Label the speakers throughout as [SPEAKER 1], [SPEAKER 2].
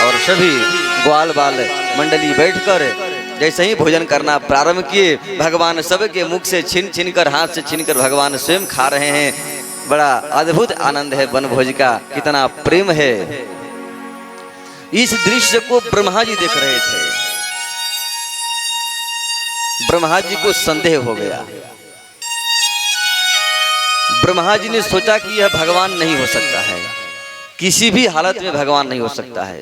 [SPEAKER 1] और सभी ग्वाल बाल मंडली बैठकर जैसे ही भोजन करना प्रारंभ किए, भगवान सबके मुख से छीन छीन कर, हाथ से छीन कर भगवान स्वयं खा रहे हैं। बड़ा अद्भुत आनंद है वनभोज का, कितना प्रेम है। इस दृश्य को ब्रह्मा जी देख रहे थे। ब्रह्मा जी को संदेह हो गया। ब्रह्मा जी ने सोचा कि यह भगवान नहीं हो सकता है, किसी भी हालत में भगवान नहीं हो सकता है।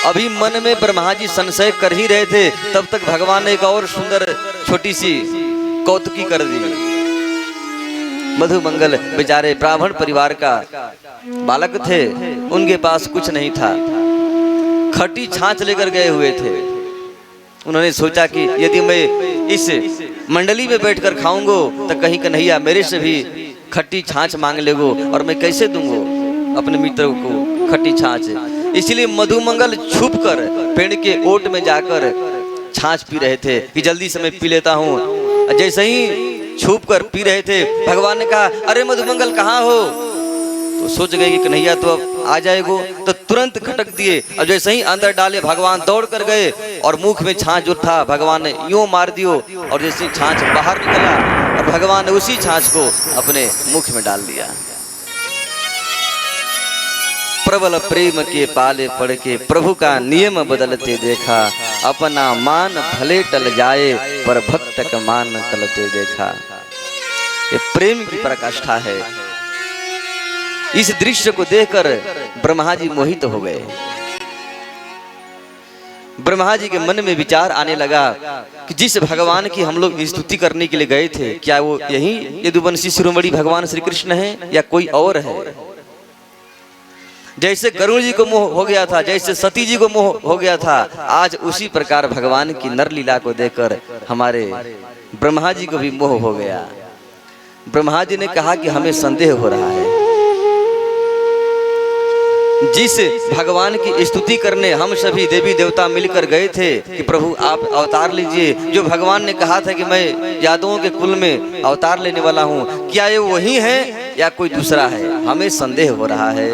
[SPEAKER 1] अभी मन में ब्रह्मा जी संशय कर ही रहे थे, तब तक भगवान ने एक और सुंदर छोटी सी कौतुकी कर दी। मधुमंगल बेचारे ब्राह्मण परिवार का बालक थे, उनके पास कुछ नहीं था, खट्टी छाछ लेकर गए हुए थे। उन्होंने सोचा कि यदि मैं इस मंडली में बैठकर खाऊंगो तो कहीं कन्हैया मेरे से भी खट्टी छाछ मांग लेगो, और मैं कैसे दूंगो अपने मित्र को खट्टी छाछ। इसलिए मधुमंगल छुप कर पेड़ के ओट में जाकर छाछ पी रहे थे कि जल्दी से मैं पी लेता हूँ। जैसे ही छुप कर पी रहे थे, भगवान ने कहा, अरे मधुमंगल कहाँ हो? तो सोच गए कि कन्हैया तो अब आ जाएगो, तो तुरंत खटक दिए। और जैसे ही अंदर डाले, भगवान दौड़ कर गए और मुख में छाछ जो था भगवान ने यूं मार दियो, और जैसे छाछ बाहर निकला और भगवान ने उसी छाछ को अपने मुख में डाल दिया। प्रबल प्रेम के पाले पड़ के प्रभु का नियम बदलते देखा, अपना मान भले टल जाए पर भक्त का मान टलते देखा। ये प्रेम की पराकाष्ठा है। इस दृश्य को देखकर ब्रह्मा जी मोहित हो गए। ब्रह्मा जी के मन में विचार आने लगा कि जिस भगवान की हम लोग स्तुति करने के लिए गए थे, क्या वो यही यदुवंशी शिरोमणि भगवान श्री कृष्ण है या कोई और है? जैसे गरुड़ जी को मोह हो गया था, जैसे सती जी को मोह हो गया था, आज उसी प्रकार भगवान की नरलीला को देखकर हमारे ब्रह्मा जी को भी मोह हो गया। ब्रह्मा जी ने कहा कि हमें संदेह हो रहा है। जिस भगवान की स्तुति करने हम सभी देवी देवता मिलकर गए थे कि प्रभु आप अवतार लीजिए, जो भगवान ने कहा था कि मैं यादवों के कुल में अवतार लेने वाला हूँ, क्या ये वही है या कोई दूसरा है? हमें संदेह हो रहा है।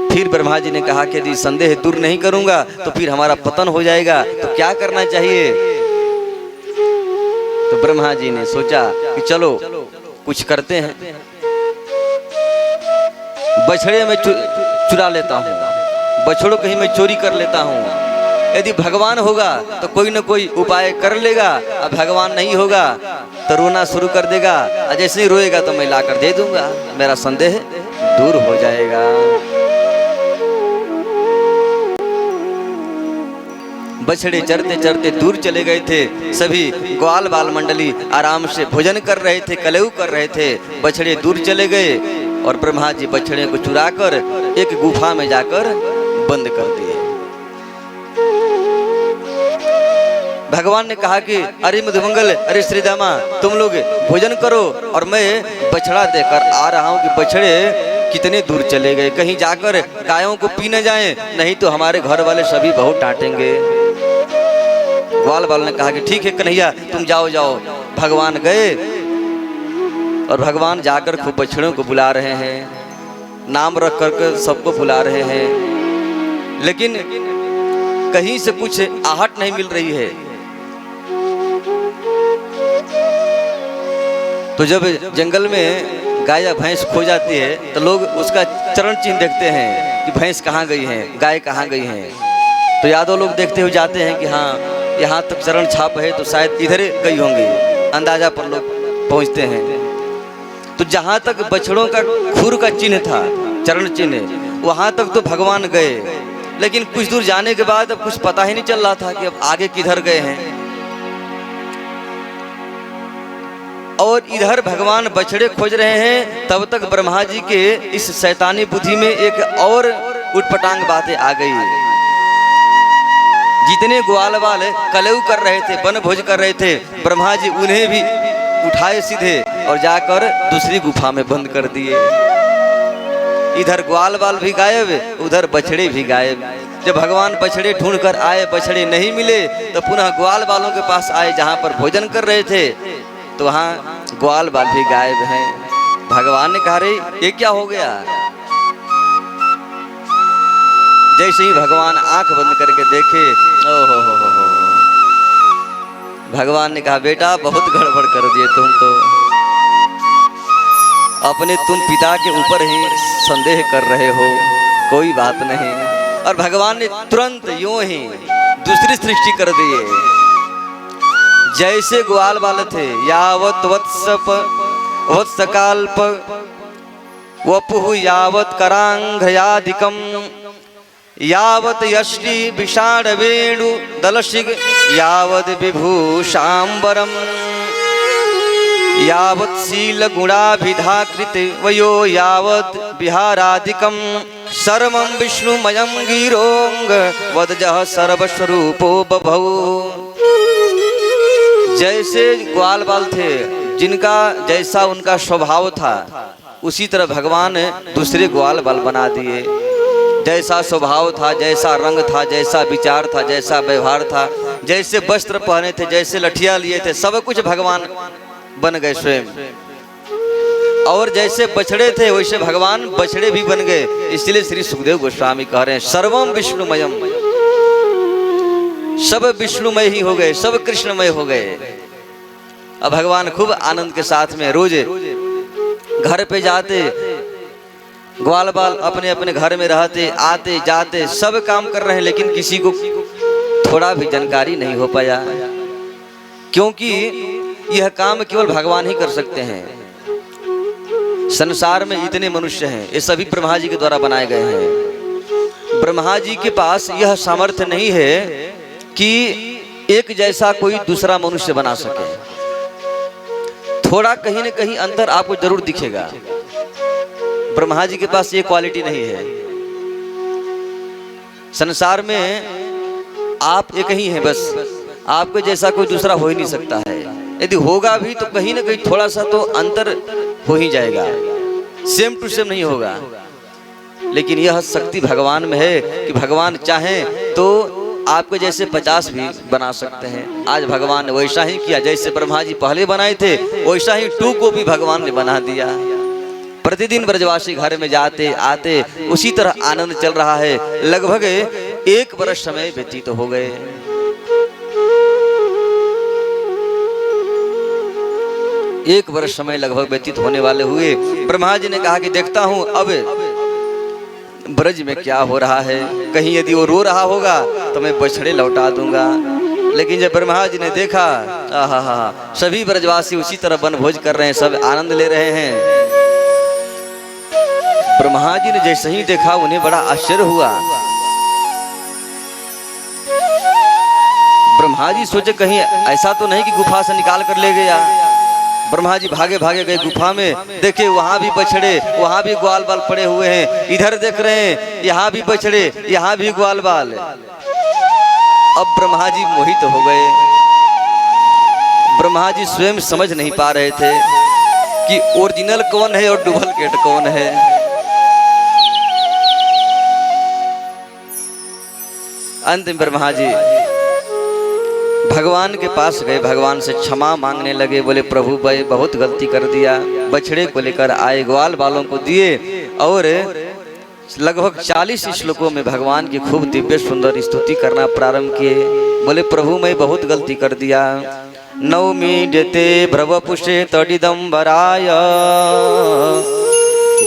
[SPEAKER 1] फिर ब्रह्मा जी ने कहा कि यदि संदेह दूर नहीं करूंगा तो फिर हमारा पतन हो जाएगा, तो क्या करना चाहिए? तो ब्रह्मा जी ने सोचा कि चलो कुछ करते हैं, बछड़े में चुरा लेता हूँ, बछड़ों कहीं मैं चोरी कर लेता हूँ। यदि भगवान होगा तो कोई ना कोई उपाय कर लेगा, अब भगवान नहीं होगा तो रोना शुरू कर देगा, और जैसे ही रोएगा तो मैं लाकर दे दूंगा, मेरा संदेह दूर हो जाएगा। बछड़े चरते चरते दूर चले गए थे। सभी ग्वाल बाल मंडली आराम से भोजन कर रहे थे, कलेऊ कर रहे थे। बछड़े दूर चले गए और ब्रह्मा जी बछड़े को चुराकर एक गुफा में जाकर बंद कर दिए। भगवान ने कहा कि अरे मधुमंगल, अरे श्रीदामा, तुम लोग भोजन करो और मैं बछड़ा देकर आ रहा हूँ कि बछड़े कितने दूर चले गए, कहीं जाकर गायों को पी न जाएं, नहीं तो हमारे घर वाले सभी बहुत डांटेंगे। ग्वाल बाल ने कहा कि ठीक है कन्हैया, तुम जाओ जाओ। भगवान गए और भगवान जाकर खूब बछड़ों को बुला रहे हैं, नाम रख कर सबको बुला रहे हैं, लेकिन कहीं से कुछ आहट नहीं मिल रही है। तो जब जंगल में गाय या भैंस खो जाती है तो लोग उसका चरण चिन्ह देखते हैं कि भैंस कहाँ गई है, गाय कहाँ गई है। तो यादव लोग देखते हुए जाते हैं कि हाँ यहाँ तक चरण छाप है तो शायद इधर गई होंगी, अंदाजा पर लोग पहुँचते हैं। तो जहाँ तक बछड़ों का खुर का चिन्ह था, चरण चिन्ह, वहाँ तक तो भगवान गए, लेकिन कुछ दूर जाने के बाद अब कुछ पता ही नहीं चल रहा था कि अब आगे किधर गए हैं। और इधर भगवान बछड़े खोज रहे हैं, तब तक ब्रह्मा जी के इस शैतानी बुद्धि में एक और उटपटांग बातें आ गई। जितने ग्वाल वाले कलेऊ कर रहे थे, वन भोज कर रहे थे, ब्रह्मा जी उन्हें भी उठाए सीधे और जाकर दूसरी गुफा में बंद कर दिए। इधर ग्वाल बाल भी गायब, उधर बछड़े भी गायब। जब भगवान बछड़े ढूंढ कर आए, बछड़े नहीं मिले, तो पुनः ग्वाल बालों के पास आए जहाँ पर भोजन कर रहे थे, तो वहाँ ग्वाल बाल भी गायब हैं। भगवान ने कहा रे ये क्या हो गया। जैसे ही भगवान आंख बंद करके देखे, ओहो हो, भगवान ने कहा बेटा बहुत गड़बड़ कर दिए तुम तो, अपने तुम पिता के ऊपर ही संदेह कर रहे हो, कोई बात नहीं। और भगवान ने तुरंत यूं ही दूसरी सृष्टि कर दिए। जैसे ग्वाल बाल थे, यावत वत्सकाल्प वपुः यावत करांघयादिकम यावत यष्टि विषाण वेणु दलशिग यावत विभूषांबरम यावत शील गुणाभिधाकृत वयो यावत विहारादिकम सर्वं विष्णुमयं गिरोंग वदजः सर्वस्वरूपो बभौ। जैसे ग्वाल बाल थे, जिनका जैसा उनका स्वभाव था, उसी तरह भगवान दूसरे ग्वाल बाल बना दिए। जैसा स्वभाव था, जैसा रंग था, जैसा विचार था, जैसा व्यवहार था, जैसे वस्त्र पहने थे, जैसे लठिया लिए थे, सब कुछ भगवान बन गए स्वयं। और जैसे बछड़े थे वैसे भगवान बछड़े भी बन गए। इसलिए श्री सुखदेव गोस्वामी कह रहे हैं सर्वम विष्णुमयम, सब विष्णुमय ही हो गए, सब कृष्णमय हो गए। अब भगवान खूब आनंद के साथ में रोज घर पे जाते, ग्वाल बाल अपने अपने घर में रहते, आते जाते, सब काम कर रहे हैं, लेकिन किसी को थोड़ा भी जानकारी नहीं हो पाया, क्योंकि यह काम केवल भगवान ही कर सकते हैं। संसार में इतने मनुष्य हैं, ये सभी ब्रह्मा जी के द्वारा बनाए गए हैं। ब्रह्मा जी के पास यह सामर्थ्य नहीं है कि एक जैसा कोई दूसरा मनुष्य बना सके। थोड़ा कहीं न कहीं अंतर आपको जरूर दिखेगा। ब्रह्मा जी के पास ये क्वालिटी नहीं है। संसार में आप एक ही हैं, बस आपके जैसा कोई दूसरा हो ही नहीं सकता है। यदि होगा भी तो कहीं ना कहीं थोड़ा सा तो अंतर हो ही जाएगा, सेम टू सेम नहीं होगा। लेकिन यह शक्ति भगवान में है कि भगवान चाहें तो आपके जैसे 50 भी बना सकते हैं। आज भगवान ने वैसा ही किया, जैसे ब्रह्मा जी पहले बनाए थे वैसा ही 2 को भी भगवान ने बना दिया। प्रतिदिन ब्रजवासी घर में जाते आते उसी तरह आनंद चल रहा है। लगभग 1 वर्ष समय व्यतीत हो गए। एक वर्ष समय लगभग व्यतीत होने वाले हुए। ब्रह्मा जी ने कहा कि देखता हूं अब ब्रज में क्या हो रहा है, कहीं यदि वो रो रहा होगा तो मैं बछड़े लौटा दूंगा। लेकिन जब ब्रह्मा जी ने देखा, आहा, सभी ब्रजवासी उसी तरह वनभोज कर रहे हैं, सब आनंद ले रहे हैं। ब्रह्मा जी ने जैसे ही देखा उन्हें बड़ा आश्चर्य हुआ। ब्रह्मा जी सोचे कहीं ऐसा तो नहीं कि गुफा से निकाल कर ले गया। ब्रह्मा जी भागे भागे गए गुफा में, देखे वहां भी बछड़े, वहां भी ग्वाल बाल पड़े हुए हैं। इधर देख रहे हैं, यहाँ भी बछड़े, यहाँ भी ग्वाल बाल। अब ब्रह्मा जी मोहित हो गए। ब्रह्मा जी स्वयं समझ नहीं पा रहे थे कि ओरिजिनल कौन है और डुप्लीकेट कौन है। अंत में ब्रह्मा जी भगवान के पास गए, भगवान से क्षमा मांगने लगे। बोले प्रभु भाई बहुत गलती कर दिया। बछड़े को लेकर आए, ग्वाल बालों को दिए और लगभग 40 श्लोकों में भगवान की खूब दिव्य सुंदर स्तुति करना प्रारंभ किए। बोले प्रभु मैं बहुत गलती कर दिया। नौमीड्यते भ्रवपुषे तडिदंबराय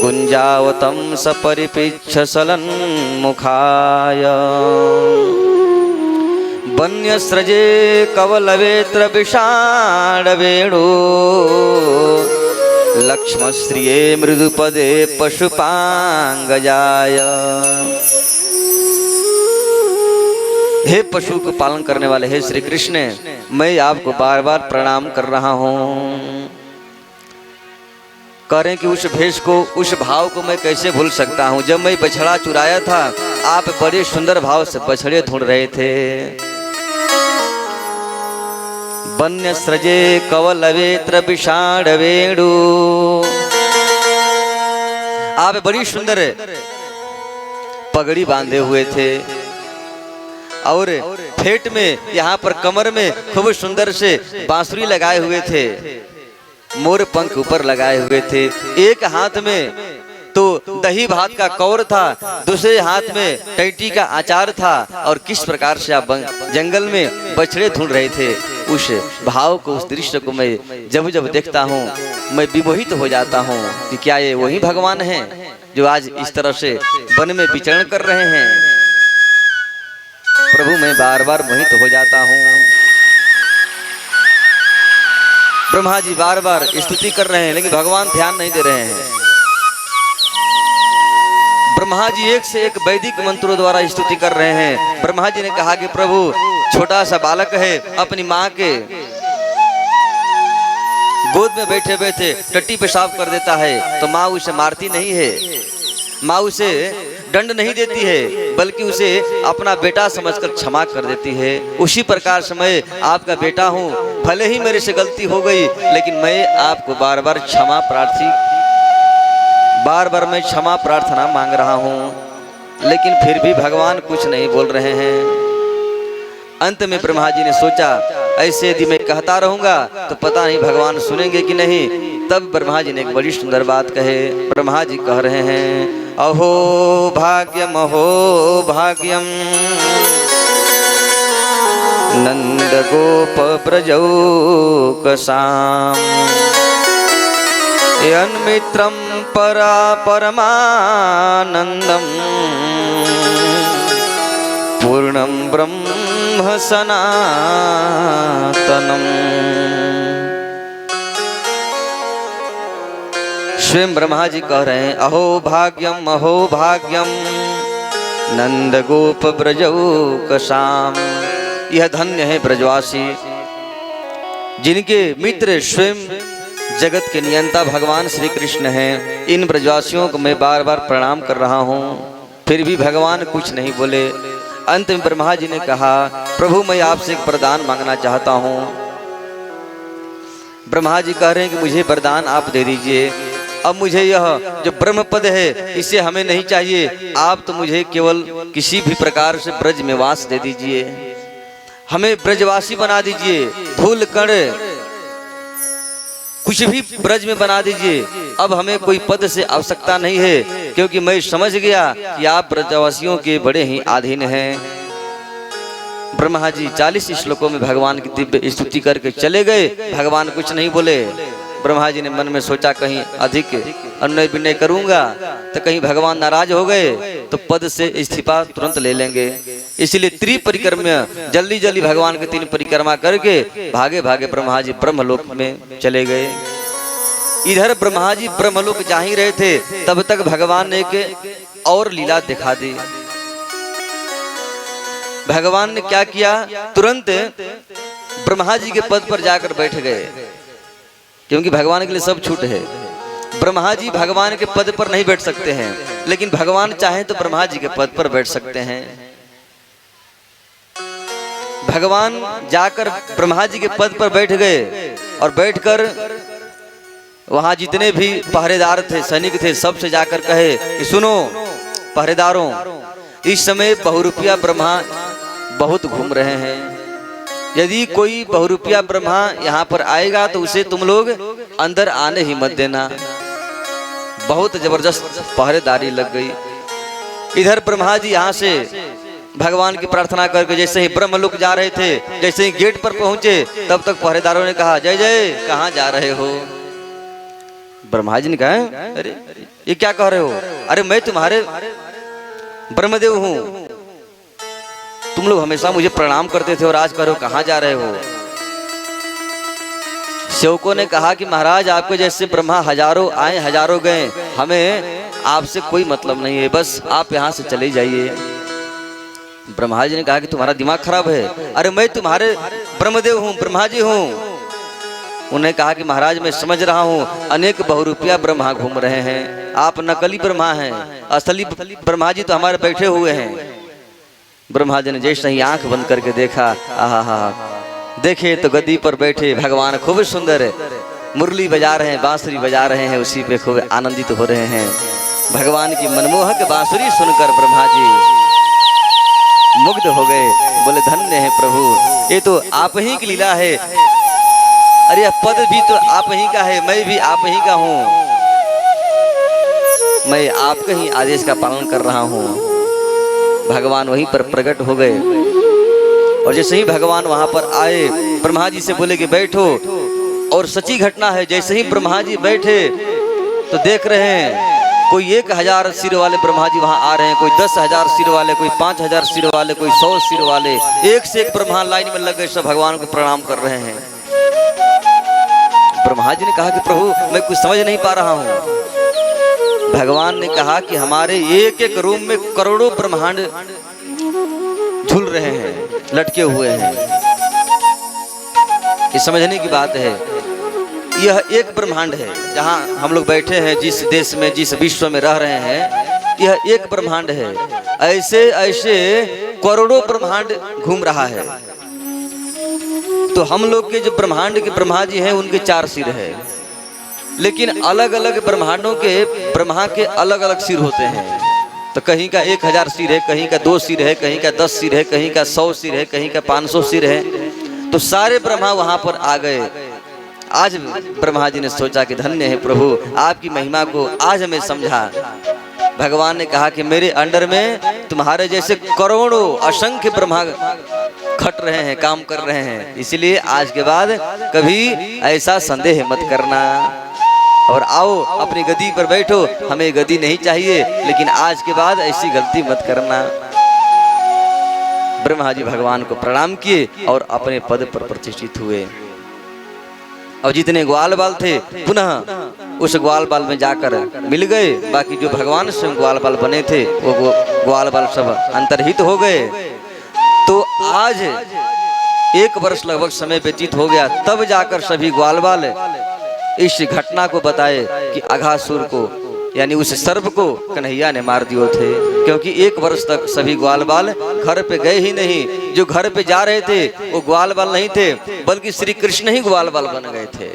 [SPEAKER 1] गुंजावतम सपरिपिच्छ सलन मुखाय वन्यस्रजे कवलवेत्र विषाण वेणु लक्ष्मश्रिये मृदुपदे पशुपांगजाय। हे पशु को पालन करने वाले हे श्री कृष्ण, मैं आपको बार बार प्रणाम कर रहा हूँ। कह रहे हैं कि उस भेष को, उस भाव को मैं कैसे भूल सकता हूँ। जब मैं बछड़ा चुराया था आप बड़े सुंदर भाव से बछड़े ढूंढ रहे थे। वन्य स्रजे कवलवेत्र विषाण वेणु, आप बड़ी सुंदर पगड़ी बांधे हुए थे और फेट में यहाँ पर कमर में खूब सुंदर से बांसुरी लगाए हुए थे। मोर पंख ऊपर लगाए हुए थे। एक हाथ में तो दही भात का कौर था, दूसरे हाथ में टैटी का अचार था, और किस प्रकार से आप जंगल में बछड़े ढूंढ रहे थे। उस भाव को, उस दृश्य को मैं जब जब देखता हूँ मैं विमोहित हो जाता हूँ कि क्या ये वही भगवान हैं जो आज इस तरह से वन में विचरण कर रहे हैं। प्रभु मैं बार बार मोहित हो जाता हूँ। ब्रह्मा जी बार बार स्तुति कर रहे हैं लेकिन भगवान ध्यान नहीं दे रहे हैं। ब्रह्मा जी एक से एक वैदिक मंत्रों द्वारा स्तुति कर रहे हैं। ब्रह्मा जी ने कहा कि प्रभु छोटा सा बालक है, अपनी माँ के गोद में बैठे बैठे टट्टी पेशाब कर देता है तो माँ उसे मारती नहीं है, माँ उसे दंड नहीं देती है, बल्कि उसे अपना बेटा समझकर क्षमा कर देती है। उसी प्रकार से मैं आपका बेटा हूँ, भले ही मेरे से गलती हो गई लेकिन मैं आपको बार बार क्षमा मैं क्षमा प्रार्थना मांग रहा हूँ। लेकिन फिर भी भगवान कुछ नहीं बोल रहे हैं। अंत में ब्रह्मा जी ने सोचा ऐसे यदि मैं कहता रहूंगा तो पता नहीं भगवान सुनेंगे कि नहीं। तब ब्रह्मा जी ने एक बड़ी सुंदर बात कहे। ब्रह्मा जी कह रहे हैं अहो भाग्यम नंद गोप ब्रजौकसाम यन्मित्रं परमानंदम पूर्णं ब्रह्म सनातनम। स्वयं ब्रह्मा जी कह रहे हैं अहो भाग्यम नंद गोप ब्रजौकसाम। यह धन्य है ब्रजवासी जिनके मित्र स्वयं जगत के नियंता भगवान श्री कृष्ण हैं। इन ब्रजवासियों को मैं बार बार प्रणाम कर रहा हूँ, फिर भी भगवान कुछ नहीं बोले। अंत में ब्रह्मा जी ने कहा प्रभु मैं आपसे एक वरदान मांगना चाहता हूँ। ब्रह्मा जी कह रहे हैं कि मुझे वरदान आप दे दीजिए। अब मुझे यह जो ब्रह्म पद है इसे हमें नहीं चाहिए, आप तो मुझे केवल किसी भी प्रकार से ब्रज में वास दे दीजिए, हमें ब्रजवासी बना दीजिए, धूल कण कुछ भी ब्रज में बना दीजिए। अब हमें कोई पद से आवश्यकता नहीं है, क्योंकि मैं समझ गया कि आप ब्रजवासियों के बड़े ही अधीन हैं। ब्रह्मा जी 40 श्लोकों में भगवान की दिव्य स्तुति करके चले गए। भगवान कुछ नहीं बोले। ब्रह्मा जी ने मन में सोचा कहीं अधिक अन्वय विनय करूंगा तो कहीं भगवान नाराज हो गए तो पद से इस्तीफा तुरंत ले लेंगे। इसलिए त्रिपरिक्रमा जल्दी जल्दी भगवान के 3 परिक्रमा करके भागे भागे ब्रह्मा जी ब्रह्मलोक में चले गए। इधर ब्रह्मा जी ब्रह्मलोक जा ही रहे थे तब तक भगवान ने एक और लीला दिखा दी। भगवान ने क्या किया, तुरंत ब्रह्मा जी के पद पर जाकर बैठ गए, क्योंकि भगवान के लिए सब छूट है। ब्रह्मा जी भगवान के पद पर नहीं बैठ सकते हैं, लेकिन भगवान चाहे तो ब्रह्मा जी के पद पर बैठ सकते हैं। भगवान जाकर ब्रह्मा जी के पद पर बैठ गए और बैठकर वहां जितने भी पहरेदार थे, सैनिक थे, सबसे जाकर कहे कि सुनो पहरेदारों, इस समय बहुरूपिया ब्रह्मा बहुत घूम रहे हैं, यदि कोई बहुरूपिया ब्रह्मा यहाँ पर आएगा तो उसे तुम लोग अंदर आने ही मत देना। बहुत जबरदस्त पहरेदारी लग गई। इधर ब्रह्मा जी यहाँ से भगवान की प्रार्थना करके जैसे ही ब्रह्मलोक जा रहे थे, जैसे ही गेट पर पहुंचे तब तक पहरेदारों ने कहा जय जय कहाँ जा रहे हो। ब्रह्मा जी ने कहा अरे ये क्या कह रहे हो, अरे मैं तुम्हारे ब्रह्मदेव हूँ, तुम लोग हमेशा मुझे प्रणाम करते थे और आज कह रहे हो कहाँ जा रहे हो। सेवकों ने कहा कि महाराज आपके जैसे ब्रह्मा हजारों आए हजारों गए, हमें आपसे कोई मतलब नहीं है, बस आप यहाँ से चले जाइए। ब्रह्मा जी ने कहा कि तुम्हारा दिमाग खराब है, अरे मैं तुम्हारे ब्रह्मदेव हूँ, ब्रह्मा जी हूँ। उन्हें कहा कि महाराज मैं समझ रहा हूँ अनेक बहुरूपिया ब्रह्मा घूम रहे हैं, आप नकली ब्रह्मा हैं, असली ब्रह्मा जी तो हमारे बैठे हुए हैं। ब्रह्मा जी ने जैसे ही आंख बंद करके देखा, आहा देखे तो गद्दी पर बैठे भगवान खूब सुंदर मुरली बजा रहे हैं, बांसुरी बजा रहे हैं, उसी पे खूब आनंदित हो रहे हैं। भगवान की मनमोहक बांसुरी सुनकर ब्रह्मा जी मुग्ध हो गए, बोले धन्य है प्रभु, ये तो आप ही की लीला है। अरे यह पद भी तो आप ही का है, मैं भी आप ही का हूँ, मैं आपके ही आदेश का पालन कर रहा हूँ। भगवान वहीं पर प्रकट हो गए और जैसे ही भगवान वहां पर आए, ब्रह्मा जी से बोले कि बैठो। और सच्ची घटना है, जैसे ही ब्रह्मा जी बैठे तो देख रहे हैं कोई 1000 सिर वाले ब्रह्मा जी वहां आ रहे हैं, कोई 10,000 सिर वाले, कोई 5,000 सिर वाले, कोई 100 सिर वाले, एक से एक ब्रह्मा लाइन में लग गए, सब भगवान को प्रणाम कर रहे हैं। ब्रह्मा जी ने कहा कि प्रभु मैं कुछ समझ नहीं पा रहा हूं। भगवान ने कहा कि हमारे एक एक रूम में करोड़ों ब्रह्मांड झूल रहे हैं, लटके हुए हैं। ये समझने की बात है। यह एक ब्रह्मांड है जहां हम लोग बैठे हैं, जिस देश में, जिस विश्व में रह रहे हैं, यह एक ब्रह्मांड है। ऐसे ऐसे करोड़ों ब्रह्मांड घूम रहा है। तो हम लोग के जो ब्रह्मांड के ब्रह्मा जी हैं उनके 4 सिर है, लेकिन अलग अलग ब्रह्मांडों के ब्रह्मा के अलग अलग सिर होते हैं। तो कहीं का 1000 सिर है, कहीं का 2 सिर है, कहीं का 10 सिर है, कहीं का 100 सिर है, कहीं का 500 सिर है। तो सारे ब्रह्मा वहां पर आ गए। आज ब्रह्मा जी ने सोचा कि धन्य है प्रभु, आपकी महिमा को आज हमें समझा। भगवान ने कहा कि मेरे अंडर में तुम्हारे जैसे करोड़ों असंख्य ब्रह्मा खट रहे हैं, काम कर रहे हैं, इसलिए आज के बाद कभी ऐसा संदेह मत करना और आओ अपनी गद्दी पर बैठो। हमें गद्दी नहीं चाहिए, लेकिन आज के बाद ऐसी गलती मत करना। ब्रह्मा जी भगवान को प्रणाम किए और अपने पद पर प्रतिष्ठित हुए। और जितने ग्वाल बाल थे पुनः उस ग्वाल बाल में जाकर मिल गए। बाकी जो भगवान स्वयं ग्वाल बाल बने थे वो ग्वाल बाल सब अंतर्हित हो गए। तो आज 1 वर्ष लगभग समय व्यतीत हो गया, तब जाकर सभी ग्वाल बाल इस घटना को बताए कि अघासुर को, यानी उस सर्प को कन्हैया ने मार दिए थे। क्योंकि 1 वर्ष तक सभी ग्वाल बाल घर पे गए ही नहीं। जो घर पे जा रहे थे वो ग्वाल बाल नहीं थे, बल्कि श्री कृष्ण ही ग्वाल बाल बन गए थे।